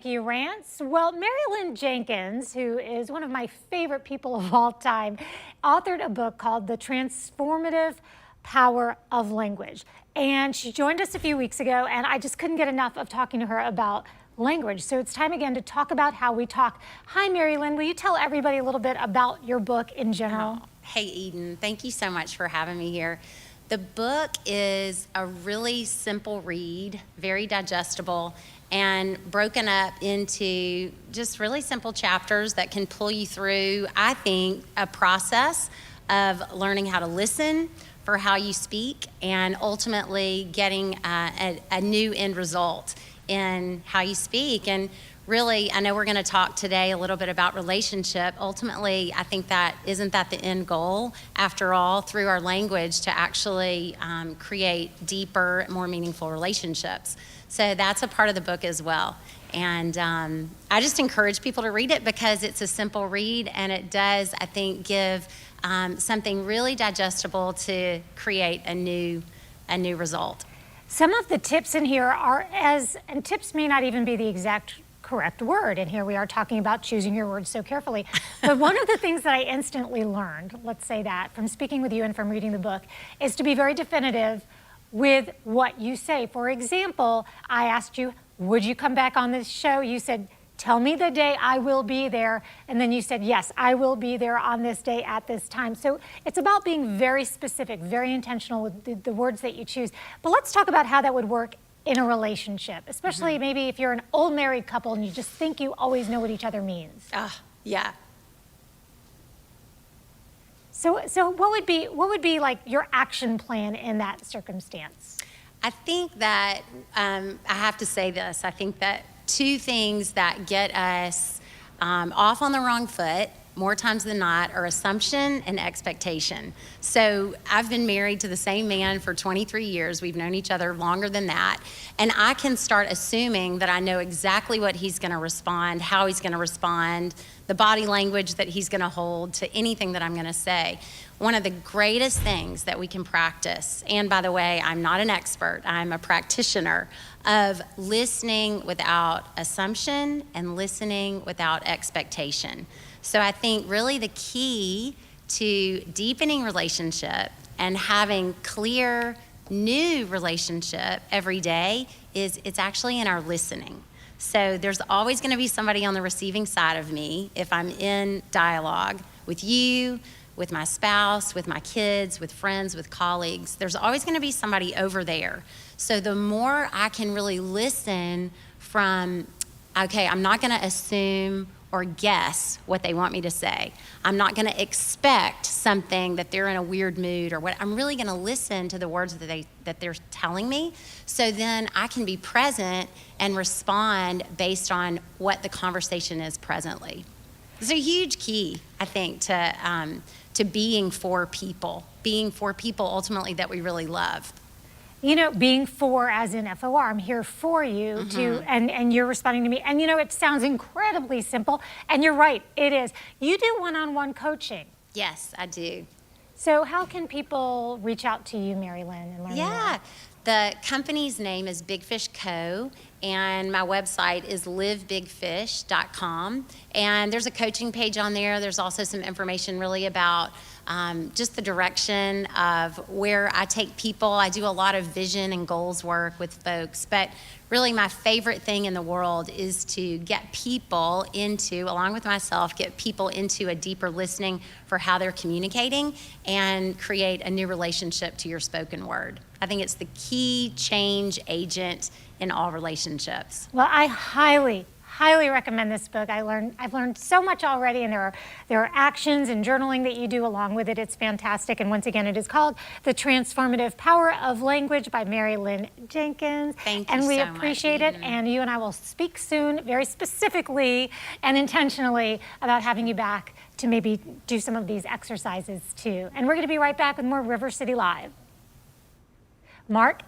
Thank you, Rance. Well, Mary Lynn Jenkins, who is one of my favorite people of all time, authored a book called The Transformative Power of Language. And she joined us a few weeks ago, and I just couldn't get enough of talking to her about language. So it's time again to talk about how we talk. Hi, Mary Lynn. Will you tell everybody a little bit about your book in general? Oh, hey, Eden. Thank you so much for having me here. The book is a really simple read, very digestible, and broken up into just really simple chapters that can pull you through, I think, a process of learning how to listen for how you speak and ultimately getting a new end result in how you speak. And really, I know we're going to talk today a little bit about relationship. Ultimately, I think that isn't that the end goal, after all, through our language to actually create deeper, more meaningful relationships. So that's a part of the book as well. And I just encourage people to read it because it's a simple read and it does, I think, give something really digestible to create a new result. Some of the tips in here are and tips may not even be the exact correct word, and here we are talking about choosing your words so carefully. But one of the things that I instantly learned, let's say that, from speaking with you and from reading the book, is to be very definitive with what you say. For example, I asked you, would you come back on this show? You said, tell me the day, I will be there. And then you said, yes, I will be there on this day at this time. So it's about being very specific, very intentional with the words that you choose. But let's talk about how that would work in a relationship, especially maybe if you're an old married couple and you just think you always know what each other means. Yeah. So what would be like your action plan in that circumstance? I think that I have to say this. I think that two things that get us off on the wrong foot more times than not are assumption and expectation. So I've been married to the same man for 23 years. We've known each other longer than that. And I can start assuming that I know exactly what he's going to respond, how he's going to respond, the body language that he's going to hold to anything that I'm going to say. One of the greatest things that we can practice, and by the way, I'm not an expert, I'm a practitioner, of listening without assumption and listening without expectation. So I think really the key to deepening relationship and having clear, new relationship every day is it's actually in our listening. So there's always going to be somebody on the receiving side of me if I'm in dialogue with you, with my spouse, with my kids, with friends, with colleagues. There's always going to be somebody over there. So the more I can really listen from, okay, I'm not going to assume or guess what they want me to say. I'm not going to expect something that they're in a weird mood or what. I'm really going to listen to the words that they're telling me, so then I can be present and respond based on what the conversation is presently. It's a huge key, I think, to being for people ultimately that we really love. You know, being for as in FOR, I'm here for you and you're responding to me. And you know, it sounds incredibly simple, and you're right, it is. You do one-on-one coaching. Yes, I do. So how can people reach out to you, Mary Lynn, and learn more? The company's name is Big Fish Co., and my website is livebigfish.com. And there's a coaching page on there. There's also some information really about just the direction of where I take people. I do a lot of vision and goals work with folks, but really my favorite thing in the world is to get people into, along with myself, get people into a deeper listening for how they're communicating and create a new relationship to your spoken word. I think it's the key change agent in all relationships. Well, I highly recommend this book. I've learned so much already, and there are actions and journaling that you do along with it. It's fantastic. And once again, it is called The Transformative Power of Language by Mary Lynn Jenkins. Thank you and we so appreciate much, it. And you and I will speak soon, very specifically and intentionally, about having you back to maybe do some of these exercises too. And we're going to be right back with more River City Live. Mark?